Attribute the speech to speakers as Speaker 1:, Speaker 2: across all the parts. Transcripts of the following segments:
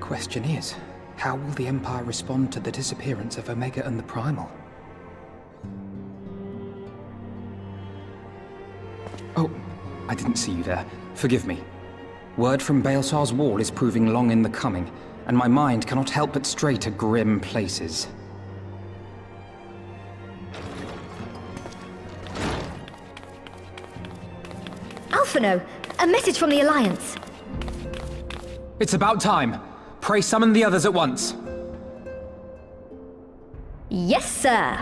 Speaker 1: question is, how will the Empire respond to the disappearance of Omega and the Primal? Oh, I didn't see you there. Forgive me. Word from Baelsar's wall is proving long in the coming, and my mind cannot help but stray to grim places.
Speaker 2: Alphino, a message from the Alliance.
Speaker 1: It's about time. Pray summon the others at once.
Speaker 2: Yes, sir.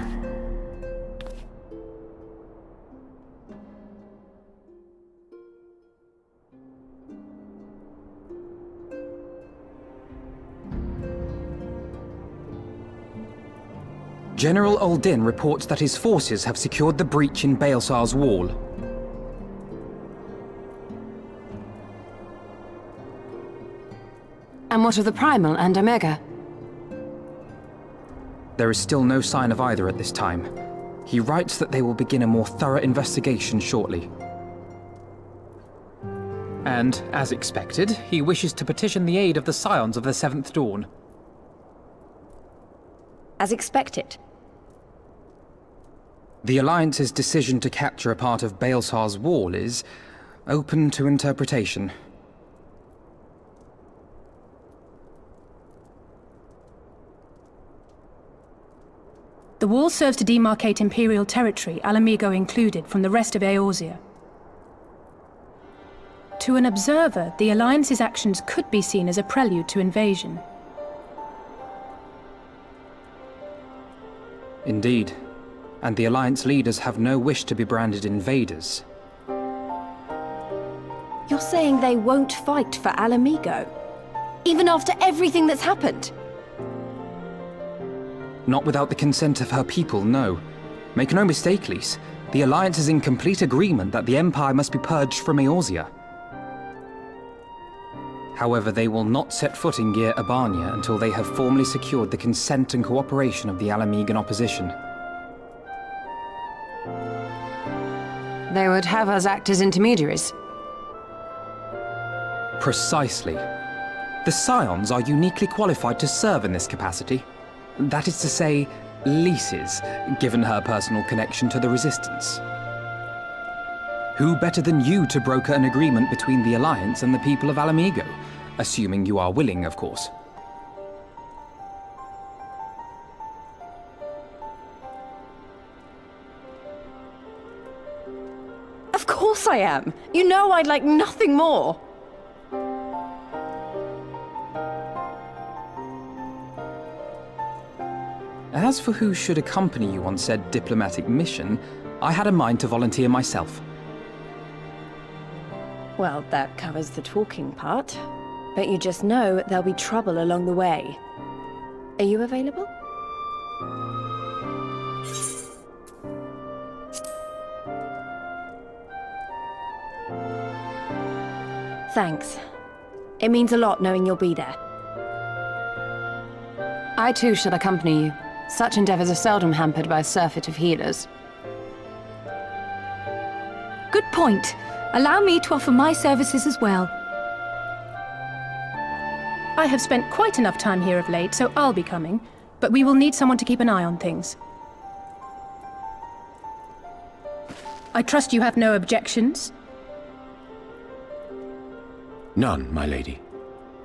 Speaker 1: General Uldin reports that his forces have secured the breach in Baelsar's wall.
Speaker 3: And what of the Primal and Omega?
Speaker 1: There is still no sign of either at this time. He writes that they will begin a more thorough investigation shortly. And, as expected, he wishes to petition the aid of the Scions of the Seventh Dawn.
Speaker 2: As expected.
Speaker 1: The Alliance's decision to capture a part of Baelsar's wall is open to interpretation.
Speaker 4: The wall serves to demarcate Imperial territory, Alamigo included, from the rest of Eorzea. To an observer, the Alliance's actions could be seen as a prelude to invasion.
Speaker 1: Indeed. And the Alliance leaders have no wish to be branded invaders.
Speaker 3: You're saying they won't fight for Alamigo? Even after everything that's happened?
Speaker 1: Not without the consent of her people, no. Make no mistake, Lys. The Alliance is in complete agreement that the Empire must be purged from Eorzea. However, they will not set foot in Gyr Abania until they have formally secured the consent and cooperation of the Alamigan opposition.
Speaker 3: They would have us act as intermediaries.
Speaker 1: Precisely. The Scions are uniquely qualified to serve in this capacity. That is to say, Lys's, given her personal connection to the Resistance. Who better than you to broker an agreement between the Alliance and the people of Alamigo? Assuming you are willing, of course.
Speaker 3: Of course I am! You know I'd like nothing more!
Speaker 1: As for who should accompany you on said diplomatic mission, I had a mind to volunteer myself.
Speaker 3: Well, that covers the talking part. But you just know there'll be trouble along the way. Are you available? Thanks. It means a lot knowing you'll be there. I too shall accompany you. Such endeavors are seldom hampered by a surfeit of healers.
Speaker 4: Good point. Allow me to offer my services as well. I have spent quite enough time here of late, so I'll be coming. But we will need someone to keep an eye on things. I trust you have no objections?
Speaker 5: None, my lady.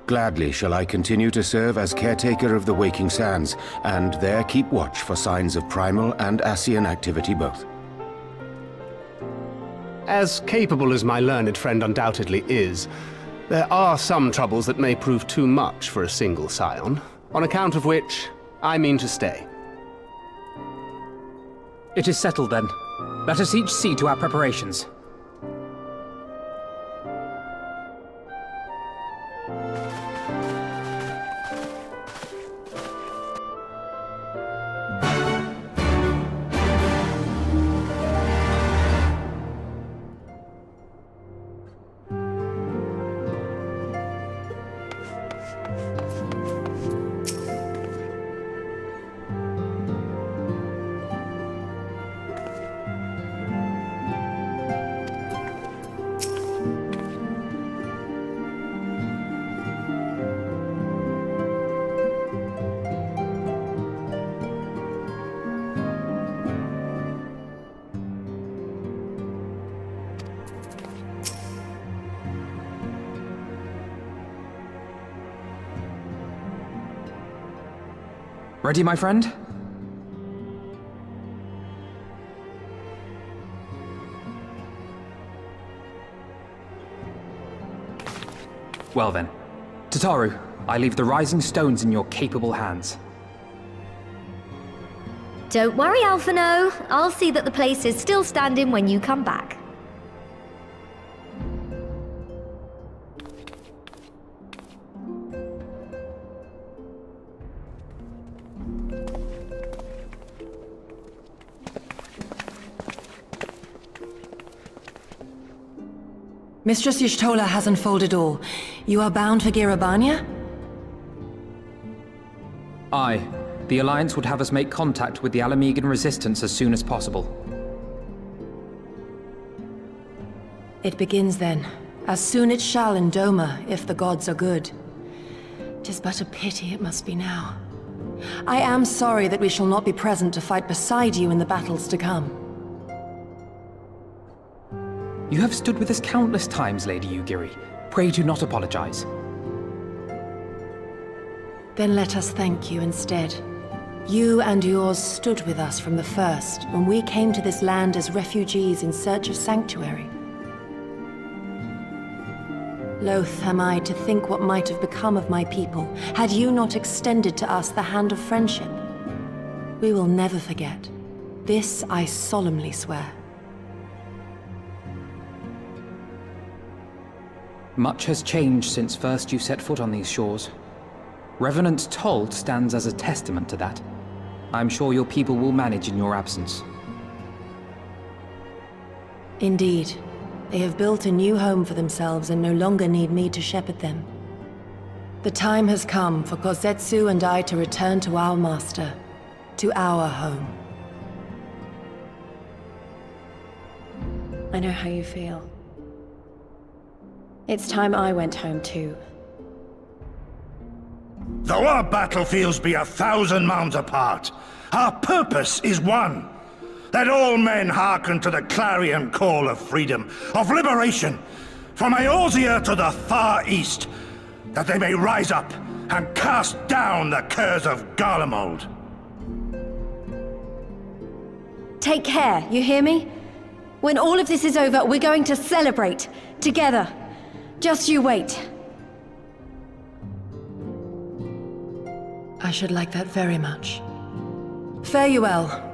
Speaker 5: Gladly shall I continue to serve as caretaker of the Waking Sands, and there keep watch for signs of primal and Ascian activity both.
Speaker 6: As capable as my learned friend undoubtedly is, there are some troubles that may prove too much for a single scion, on account of which I mean to stay.
Speaker 1: It is settled then. Let us each see to our preparations. Ready, my friend? Well then. Tataru, I leave the Rising Stones in your capable hands.
Speaker 2: Don't worry, Alphino. I'll see that the place is still standing when you come back.
Speaker 7: Mistress Y'shtola has unfolded all. You are bound for Abania?
Speaker 1: Aye. The Alliance would have us make contact with the Alamegan resistance as soon as possible.
Speaker 7: It begins then. As soon it shall in Doma, if the gods are good. 'Tis but a pity it must be now. I am sorry that we shall not be present to fight beside you in the battles to come.
Speaker 1: You have stood with us countless times, Lady Yugiri. Pray do not apologize.
Speaker 7: Then let us thank you instead. You and yours stood with us from the first, when we came to this land as refugees in search of sanctuary. Loath am I to think what might have become of my people, had you not extended to us the hand of friendship. We will never forget. This I solemnly swear.
Speaker 1: Much has changed since first you set foot on these shores. Revenant's Toll stands as a testament to that. I'm sure your people will manage in your absence.
Speaker 7: Indeed. They have built a new home for themselves and no longer need me to shepherd them. The time has come for Kozetsu and I to return to our master, to our home.
Speaker 3: I know how you feel. It's time I went home too.
Speaker 8: Though our battlefields be 1,000 mounds apart, our purpose is one. That all men hearken to the clarion call of freedom, of liberation, from Eorzea to the far east, that they may rise up and cast down the curse of Garlemald.
Speaker 3: Take care, you hear me? When all of this is over, we're going to celebrate, together. Just you wait.
Speaker 7: I should like that very much. Fare you well.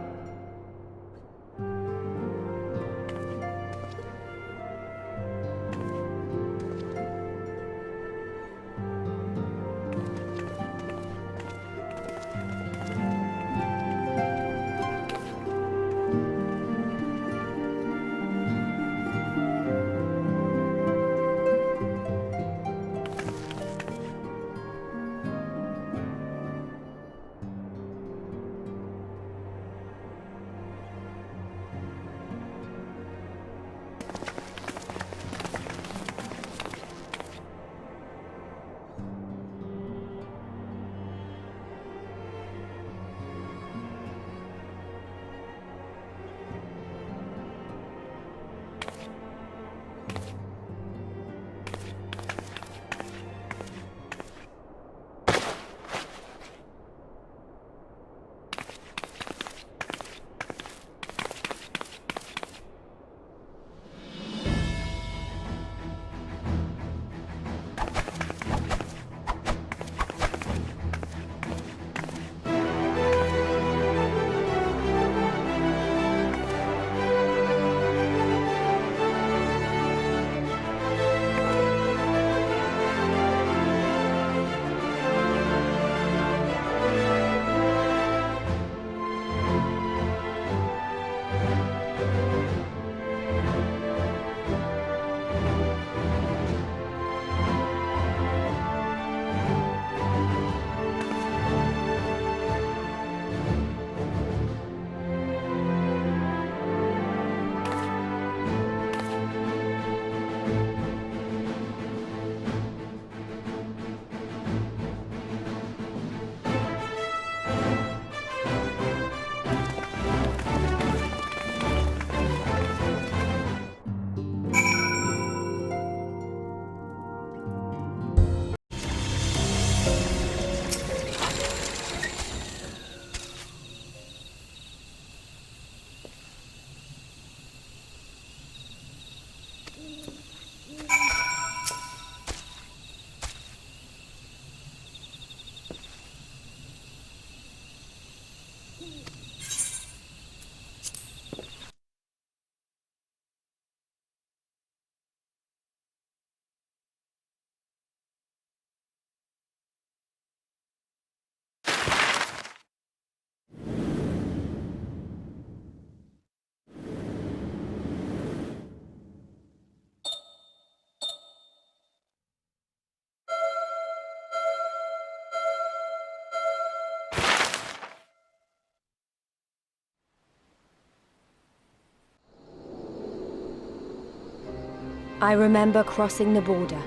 Speaker 3: I remember crossing the border,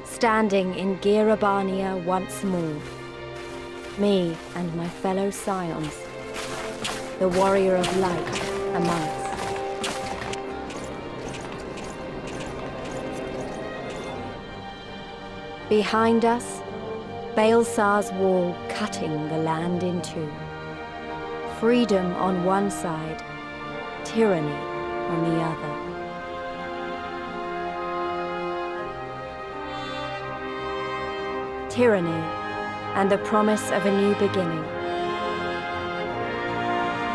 Speaker 3: standing in Abania once more. Me and my fellow scions, the warrior of light among us. Behind us, Baelsar's wall cutting the land in two. Freedom on one side, tyranny on the other. Tyranny and the promise of a new beginning.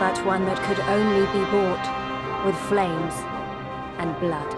Speaker 3: But one that could only be bought with flames and blood.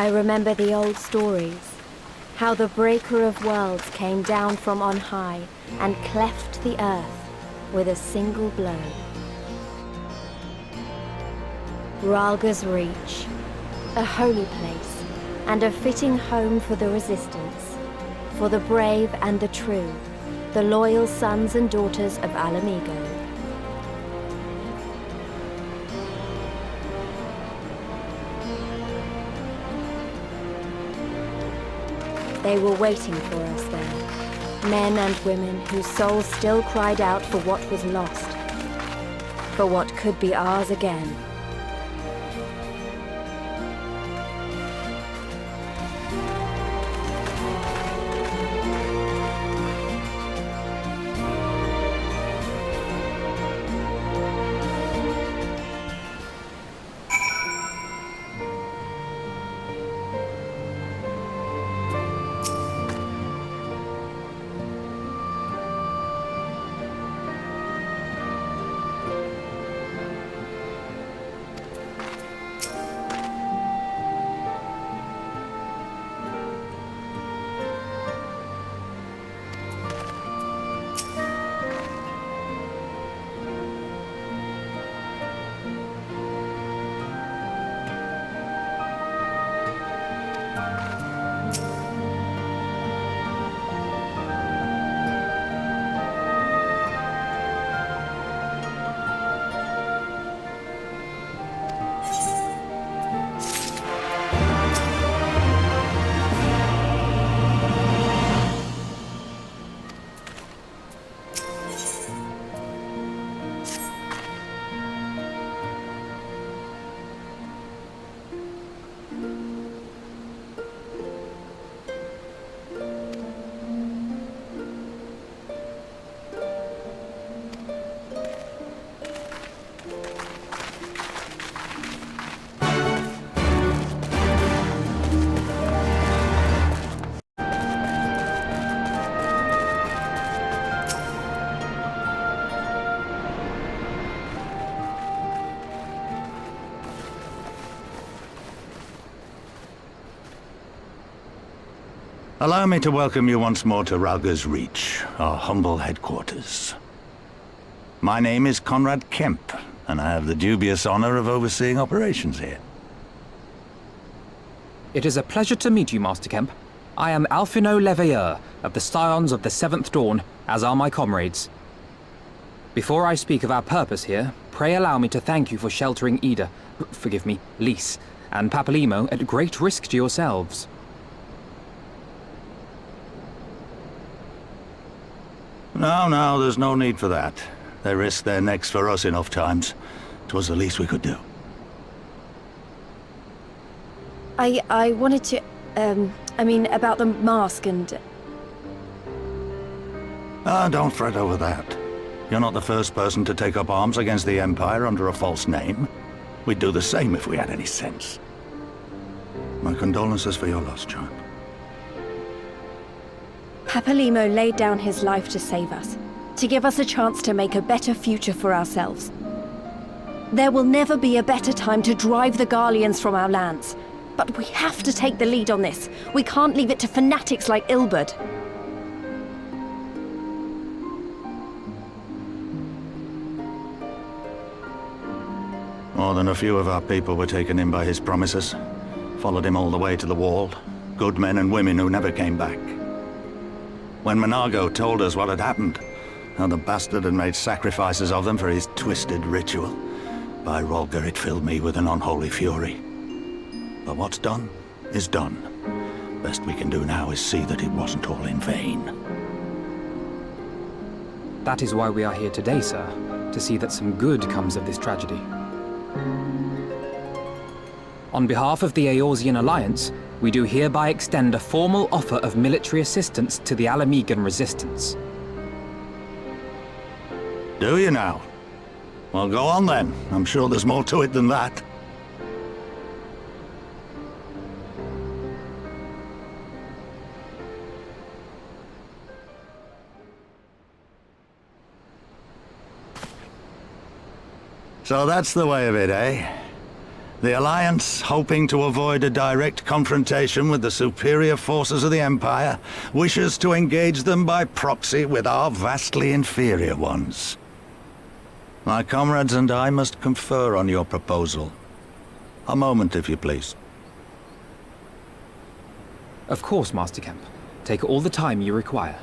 Speaker 3: I remember the old stories. How the Breaker of Worlds came down from on high and cleft the earth with a single blow. Ralga's Reach, a holy place, and a fitting home for the Resistance, for the brave and the true, the loyal sons and daughters of Alamigo. They were waiting for us there, men and women whose souls still cried out for what was lost, for what could be ours again.
Speaker 9: Allow me to welcome you once more to Ralga's Reach, our humble headquarters. My name is Conrad Kemp, and I have the dubious honor of overseeing operations here.
Speaker 1: It is a pleasure to meet you, Master Kemp. I am Alphino Leveilleur of the Scions of the Seventh Dawn, as are my comrades. Before I speak of our purpose here, pray allow me to thank you for sheltering Lys, and Papalimo at great risk to yourselves.
Speaker 9: No, there's no need for that. They risked their necks for us enough times. 'Twas the least we could do.
Speaker 3: I wanted to, about the mask and...
Speaker 9: Don't fret over that. You're not the first person to take up arms against the Empire under a false name. We'd do the same if we had any sense. My condolences for your loss, child.
Speaker 3: Papalimo laid down his life to save us, to give us a chance to make a better future for ourselves. There will never be a better time to drive the Garleans from our lands. But we have to take the lead on this. We can't leave it to fanatics like Ilberd.
Speaker 9: More than a few of our people were taken in by his promises. Followed him all the way to the wall. Good men and women who never came back. When Monago told us what had happened, how the bastard had made sacrifices of them for his twisted ritual, by Ralga it filled me with an unholy fury. But what's done is done. Best we can do now is see that it wasn't all in vain.
Speaker 1: That is why we are here today, sir, to see that some good comes of this tragedy. On behalf of the Eorzean Alliance, we do hereby extend a formal offer of military assistance to the Alamigan resistance.
Speaker 9: Do you now? Well, go on then. I'm sure there's more to it than that. So that's the way of it, eh? The Alliance, hoping to avoid a direct confrontation with the superior forces of the Empire, wishes to engage them by proxy with our vastly inferior ones. My comrades and I must confer on your proposal. A moment, if you please.
Speaker 1: Of course, Master Kemp. Take all the time you require.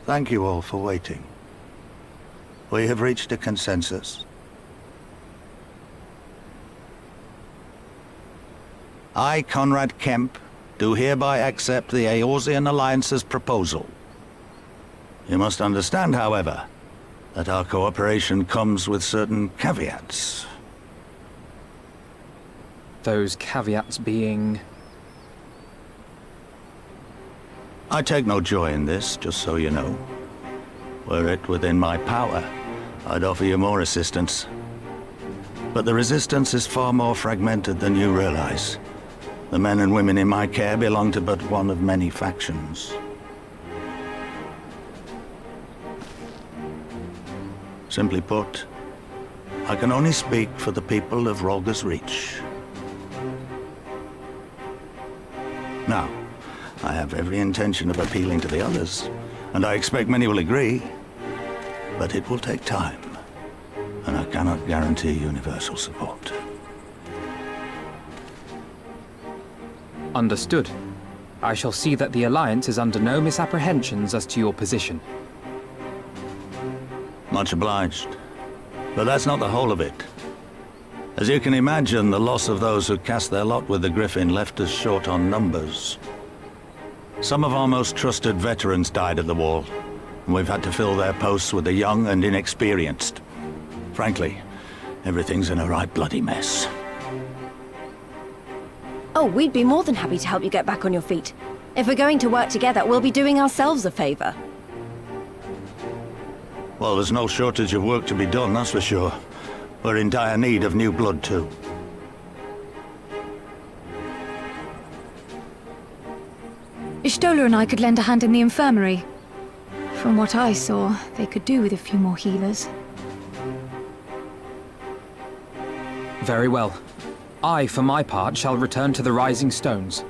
Speaker 9: Thank you all for waiting. We have reached a consensus. I, Conrad Kemp, do hereby accept the Eorzean Alliance's proposal. You must understand, however, that our cooperation comes with certain caveats.
Speaker 1: Those caveats being...
Speaker 9: I take no joy in this, just so you know. Were it within my power, I'd offer you more assistance. But the Resistance is far more fragmented than you realize. The men and women in my care belong to but one of many factions. Simply put, I can only speak for the people of Rolga's Reach. Now, I have every intention of appealing to the others, and I expect many will agree. But it will take time, and I cannot guarantee universal support.
Speaker 1: Understood. I shall see that the Alliance is under no misapprehensions as to your position.
Speaker 9: Much obliged. But that's not the whole of it. As you can imagine, the loss of those who cast their lot with the Griffin left us short on numbers. Some of our most trusted veterans died at the Wall, and we've had to fill their posts with the young and inexperienced. Frankly, everything's in a right bloody mess.
Speaker 3: Oh, we'd be more than happy to help you get back on your feet. If we're going to work together, we'll be doing ourselves a favor.
Speaker 9: Well, there's no shortage of work to be done, that's for sure. We're in dire need of new blood, too.
Speaker 4: Ishtola and I could lend a hand in the infirmary. From what I saw, they could do with a few more healers.
Speaker 1: Very well. I, for my part, shall return to the Rising Stones.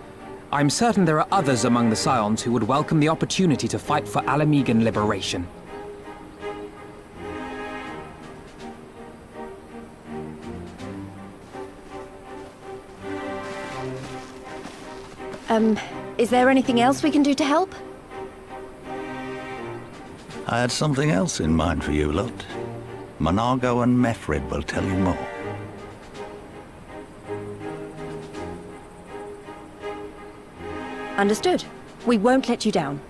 Speaker 1: I'm certain there are others among the Scions who would welcome the opportunity to fight for Alamegan liberation.
Speaker 3: Is there anything else we can do to help?
Speaker 9: I had something else in mind for you, Lot. Monargo and Mefrid will tell you more.
Speaker 3: Understood. We won't let you down.